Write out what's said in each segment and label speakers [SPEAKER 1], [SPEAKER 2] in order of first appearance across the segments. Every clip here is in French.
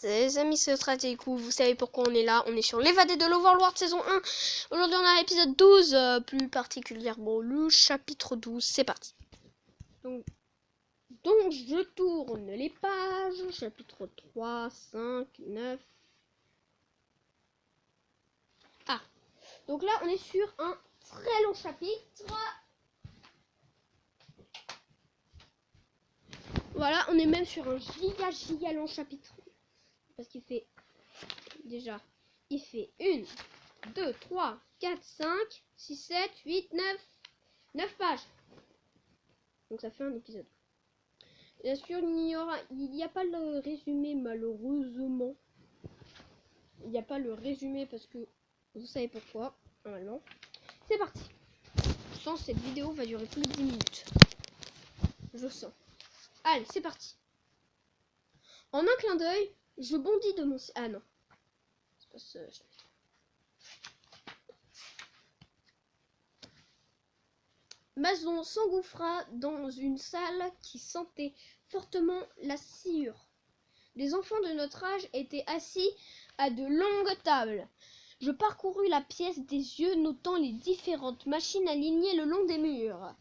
[SPEAKER 1] Les amis, c'est Stratégico, vous savez pourquoi on est là. On est sur l'évadé de l'Overlord saison 1. Aujourd'hui, on a l'épisode 12, plus particulièrement le chapitre 12. C'est parti. Donc, je tourne les pages. Chapitre 3, 5, 9. Ah, donc là, on est sur un très long chapitre. Voilà, on est même sur un giga long chapitre. Parce qu'il fait... Déjà, il fait 1, 2, 3, 4, 5, 6, 7, 8, 9 pages. Donc ça fait un épisode. Bien sûr, il n'y a pas le résumé, malheureusement. Il n'y a pas le résumé parce que vous savez pourquoi, normalement. C'est parti. Je sens que cette vidéo va durer plus de 10 minutes. Je sens. Allez, c'est parti. En un clin d'œil, je bondis de mon... Ah non. C'est pas ça. Mason s'engouffra dans une salle qui sentait fortement la sciure. Les enfants de notre âge étaient assis à de longues tables. Je parcourus la pièce des yeux, notant les différentes machines alignées le long des murs.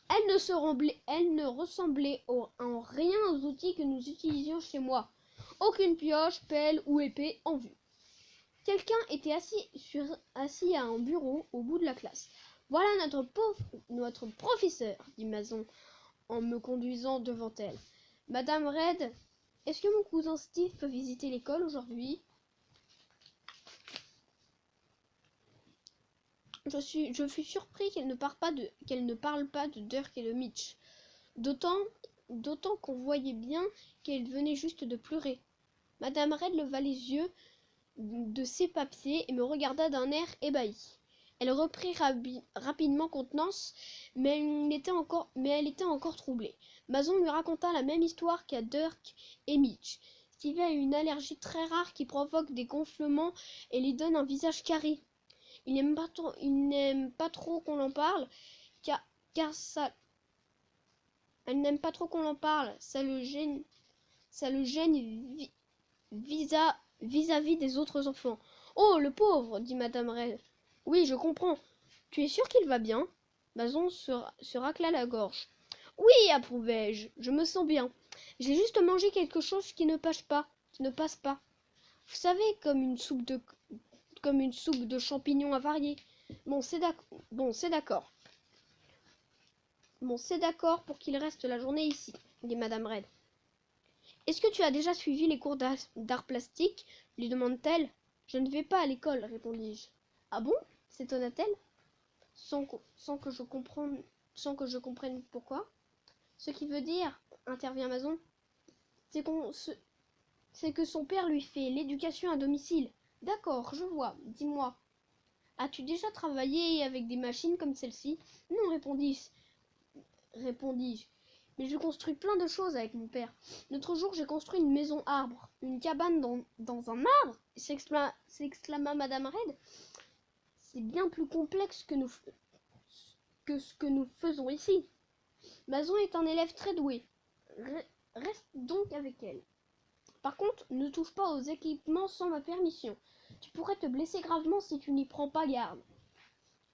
[SPEAKER 1] Elles ne ressemblaient en rien aux outils que nous utilisions chez moi. Aucune pioche, pelle ou épée en vue. Quelqu'un était assis à un bureau au bout de la classe. Voilà notre professeur, dit Mason en me conduisant devant elle. Madame Red, est-ce que mon cousin Steve peut visiter l'école aujourd'hui? Je fus surpris qu'elle ne parle pas de Dirk et de Mitch. D'autant qu'on voyait bien qu'elle venait juste de pleurer. Madame Red leva les yeux de ses papiers et me regarda d'un air ébahi. Elle reprit rapidement contenance, mais elle était encore troublée. Mason lui raconta la même histoire qu'à Dirk et Mitch. Steve a une allergie très rare qui provoque des gonflements et lui donne un visage carré. Il n'aime pas trop qu'on en parle, car ça... Elle n'aime pas trop qu'on en parle, ça le gêne vis-à-vis des autres enfants. Oh, le pauvre, dit Madame Red. Oui, je comprends. Tu es sûr qu'il va bien? Mason se racla la gorge. Oui, approuvai-je. Je me sens bien. J'ai juste mangé quelque chose qui ne passe pas. Vous savez, comme une soupe de champignons avariés. Bon, c'est d'accord. Bon, c'est d'accord pour qu'il reste la journée ici, dit Madame Red. Est-ce que tu as déjà suivi les cours d'art plastique? Lui demande-t-elle. Je ne vais pas à l'école, répondis-je. Ah bon? S'étonna-t-elle, sans que je comprenne pourquoi. Ce qui veut dire, intervient Mason, c'est que son père lui fait l'éducation à domicile. D'accord, je vois. Dis-moi, as-tu déjà travaillé avec des machines comme celle-ci? Non, répondis-je. Mais je construis plein de choses avec mon père. L'autre jour, j'ai construit une maison arbre, une cabane dans un arbre, s'exclama Madame Red. C'est bien plus complexe que ce que nous faisons ici. Mason est un élève très doué. Reste donc avec elle. Par contre, ne touche pas aux équipements sans ma permission. Tu pourrais te blesser gravement si tu n'y prends pas garde.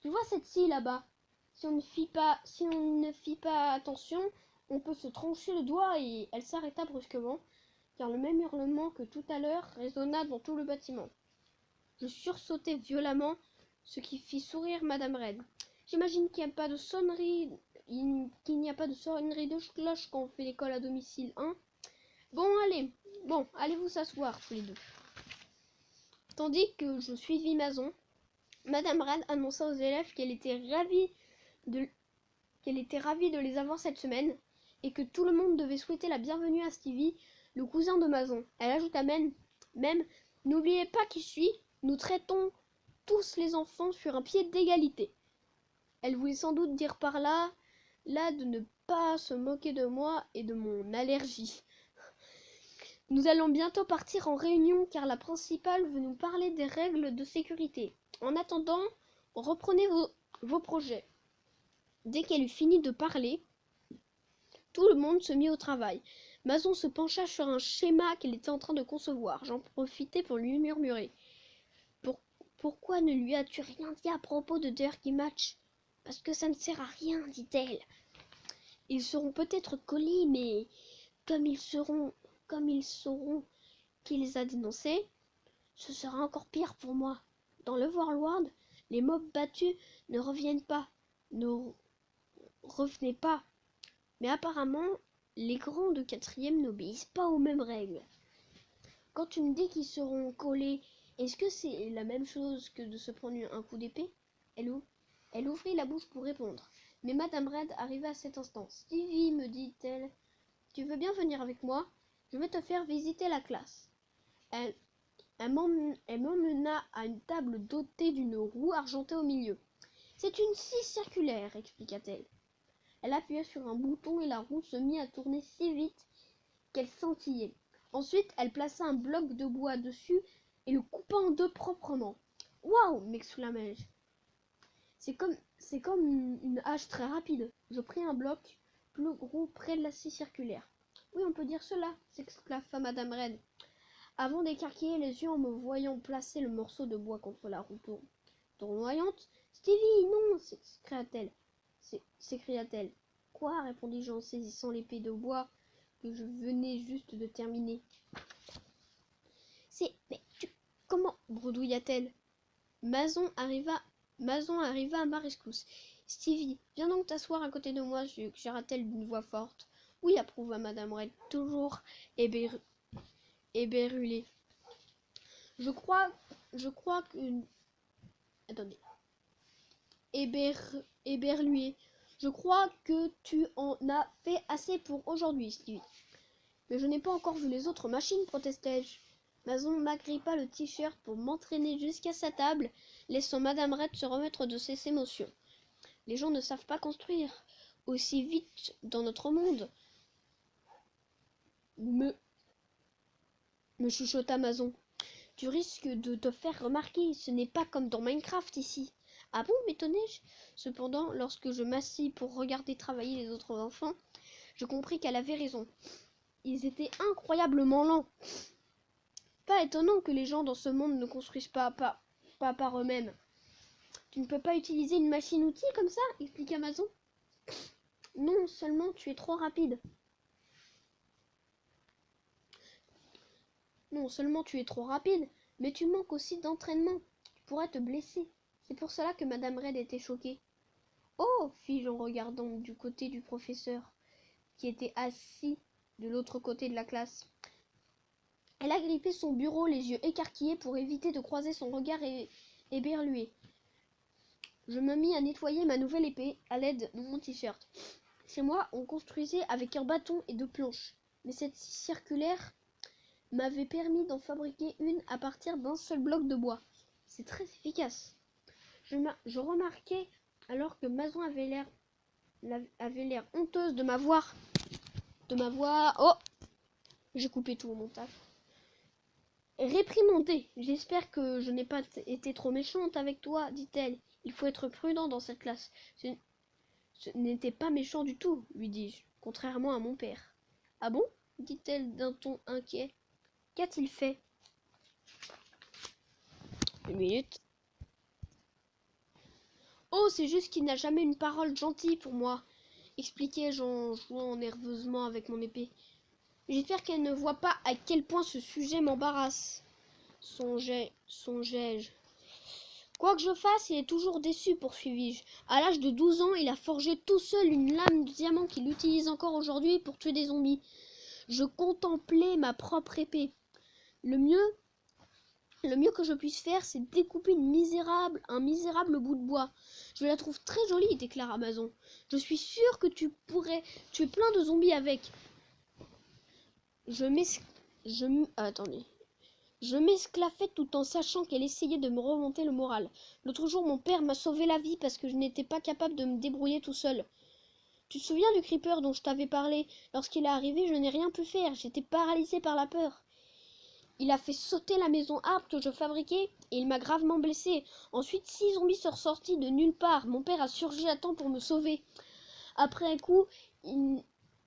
[SPEAKER 1] Tu vois cette scie là-bas? Si on ne fit pas attention, on peut se trancher le doigt. Et elle s'arrêta brusquement, car le même hurlement que tout à l'heure résonna dans tout le bâtiment. Je sursautai violemment, ce qui fit sourire Madame Red. J'imagine qu'il n'y a pas de sonnerie de cloche quand on fait l'école à domicile, hein? Bon, allez vous s'asseoir tous les deux. Tandis que je suivis Mason, Madame Red annonça aux élèves qu'elle était ravie de les avoir cette semaine et que tout le monde devait souhaiter la bienvenue à Stevie, le cousin de Mason. Elle ajouta même, n'oubliez pas qui suis, nous traitons tous les enfants sur un pied d'égalité. Elle voulait sans doute dire par là de ne pas se moquer de moi et de mon allergie. Nous allons bientôt partir en réunion car la principale veut nous parler des règles de sécurité. En attendant, reprenez vos projets. Dès qu'elle eut fini de parler, tout le monde se mit au travail. Mason se pencha sur un schéma qu'elle était en train de concevoir. J'en profitai pour lui murmurer. Pourquoi ne lui as-tu rien dit à propos de Dirty Match? Parce que ça ne sert à rien, dit-elle. Ils seront peut-être collés, mais comme ils sauront qui les a dénoncés, ce sera encore pire pour moi. Dans l'Overworld, les mobs battus ne revenaient pas. Mais apparemment, les grands de 4e n'obéissent pas aux mêmes règles. Quand tu me dis qu'ils seront collés, est-ce que c'est la même chose que de se prendre un coup d'épée? Elle ouvrit la bouche pour répondre. Mais Madame Red arriva à cet instant. Stevie, me dit-elle, tu veux bien venir avec moi? Je vais te faire visiter la classe. Elle m'emmena à une table dotée d'une roue argentée au milieu. C'est une scie circulaire, expliqua-t-elle. Elle appuya sur un bouton et la roue se mit à tourner si vite qu'elle scintillait. Ensuite, elle plaça un bloc de bois dessus et le coupa en deux proprement. « Waouh !» m'exclamai-je. C'est comme une hache très rapide. Je pris un bloc plus gros près de la scie circulaire. « Oui, on peut dire cela !» s'exclama Madame Red, avant d'écarquiller les yeux en me voyant placer le morceau de bois contre la roue tournoyante. « Stevie, non !» s'écria-t-elle. « Quoi ?» répondis-je en saisissant l'épée de bois que je venais juste de terminer. « Mais comment ?» bredouilla-t-elle. Mason arriva à ma rescousse. « Stevie, viens donc t'asseoir à côté de moi, suggéra-t-elle d'une voix forte. « Oui, approuva Madame Red, toujours éberluée. Je crois que... Attendez. Éberluée. Je crois que tu en as fait assez pour aujourd'hui, Stevie. Mais je n'ai pas encore vu les autres machines, protestai-je. Mason m'agrippa le t-shirt pour m'entraîner jusqu'à sa table, laissant Madame Red se remettre de ses émotions. Les gens ne savent pas construire aussi vite dans notre monde. Me chuchota Mason. Tu risques de te faire remarquer, ce n'est pas comme dans Minecraft ici. Ah bon, m'étonnai-je. Cependant, lorsque je m'assis pour regarder travailler les autres enfants, je compris qu'elle avait raison. Ils étaient incroyablement lents. Pas étonnant que les gens dans ce monde ne construisent pas par eux-mêmes. Tu ne peux pas utiliser une machine-outil comme ça, expliqua Mason. Non, seulement tu es trop rapide. Non seulement tu es trop rapide, mais tu manques aussi d'entraînement. Tu pourrais te blesser. C'est pour cela que Madame Red était choquée. Oh, fis-je en regardant du côté du professeur, qui était assis de l'autre côté de la classe. Elle agrippait son bureau, les yeux écarquillés pour éviter de croiser son regard éberlué. Je me mis à nettoyer ma nouvelle épée à l'aide de mon t-shirt. Chez moi, on construisait avec un bâton et deux planches, mais cette scie circulaire m'avait permis d'en fabriquer une à partir d'un seul bloc de bois. C'est très efficace. Je remarquai alors que Mason avait l'air honteuse de m'avoir. Oh, j'ai coupé tout au montage. Réprimandée. J'espère que je n'ai pas été trop méchante avec toi, dit-elle. Il faut être prudent dans cette classe. Ce n'était pas méchant du tout, lui dis-je, contrairement à mon père. Ah bon? Dit-elle d'un ton inquiet. Qu'a-t-il fait? Une minute. Oh, c'est juste qu'il n'a jamais une parole gentille pour moi, expliquai-je en jouant nerveusement avec mon épée. J'espère qu'elle ne voit pas à quel point ce sujet m'embarrasse, songeai-je. Quoi que je fasse, il est toujours déçu, poursuivis-je. À l'âge de 12 ans, il a forgé tout seul une lame de diamant qu'il utilise encore aujourd'hui pour tuer des zombies. Je contemplais ma propre épée. Le mieux que je puisse faire, c'est découper un misérable bout de bois. Je la trouve très jolie, déclara Mason. Je suis sûre que tu pourrais tuer plein de zombies avec. Je m'esclaffais tout en sachant qu'elle essayait de me remonter le moral. L'autre jour, mon père m'a sauvé la vie parce que je n'étais pas capable de me débrouiller tout seul. Tu te souviens du creeper dont je t'avais parlé? Lorsqu'il est arrivé, je n'ai rien pu faire. J'étais paralysée par la peur. Il a fait sauter la maison arbre que je fabriquais et il m'a gravement blessée. Ensuite, 6 zombies sont sortis de nulle part. Mon père a surgi à temps pour me sauver. Après un coup,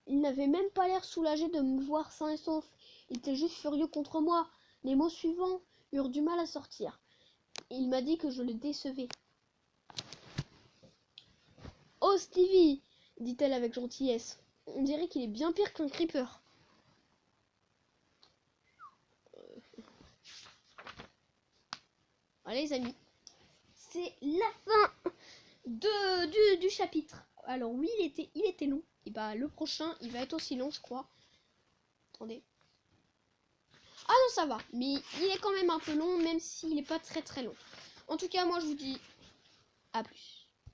[SPEAKER 1] Il n'avait même pas l'air soulagé de me voir sain et sauf. Il était juste furieux contre moi. Les mots suivants eurent du mal à sortir. Il m'a dit que je le décevais. « Oh Stevie !» dit-elle avec gentillesse. « On dirait qu'il est bien pire qu'un creeper. » Voilà les amis, c'est la fin du chapitre. Alors oui, il était long. Et bah le prochain, il va être aussi long, je crois. Attendez. Ah non, ça va. Mais il est quand même un peu long, même s'il n'est pas très très long. En tout cas, moi je vous dis à plus.